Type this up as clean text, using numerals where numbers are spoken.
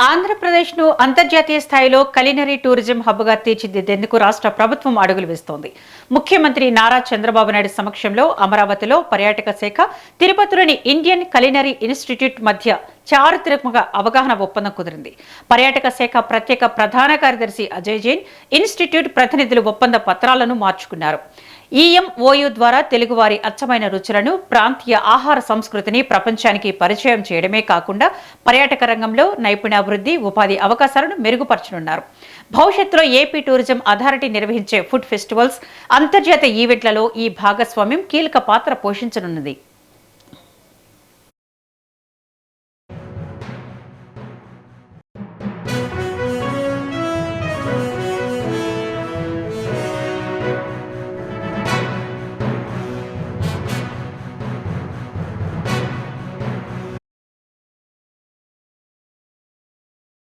ఆంధ్రప్రదేశ్ను అంతర్జాతీయ స్థాయిలో కలినరీ టూరిజం హబ్గా తీర్చిదిద్దేందుకు రాష్ట్ర ప్రభుత్వం అడుగులు వేస్తోంది. ముఖ్యమంత్రి నారా చంద్రబాబు నాయుడు సమక్షంలో అమరావతిలో పర్యాటక శాఖ, తిరుపతిలోని ఇండియన్ కలినరీ ఇన్స్టిట్యూట్ మధ్య చారిత్రాత్మక అవగాహన ఒప్పందం కుదిరింది. పర్యాటక శాఖ ప్రత్యేక ప్రధాన కార్యదర్శి అజయ్ జైన్, ఇన్స్టిట్యూట్ ప్రతినిధులు ఒప్పంద పత్రాలను మార్చుకున్నారు. ఈఎంఓయు ద్వారా తెలుగువారి అచ్చమైన రుచులను, ప్రాంతీయ ఆహార సంస్కృతిని ప్రపంచానికి పరిచయం చేయడమే కాకుండా పర్యాటక రంగంలో నైపుణ్యాభివృద్ధి, ఉపాధి అవకాశాలను మెరుగుపరచనున్నారు. భవిష్యత్తులో ఏపీ టూరిజం అథారిటీ నిర్వహించే ఫుడ్ ఫెస్టివల్స్, అంతర్జాతీయ ఈవెంట్లలో ఈ భాగస్వామ్యం కీలక పాత్ర పోషించనున్నది.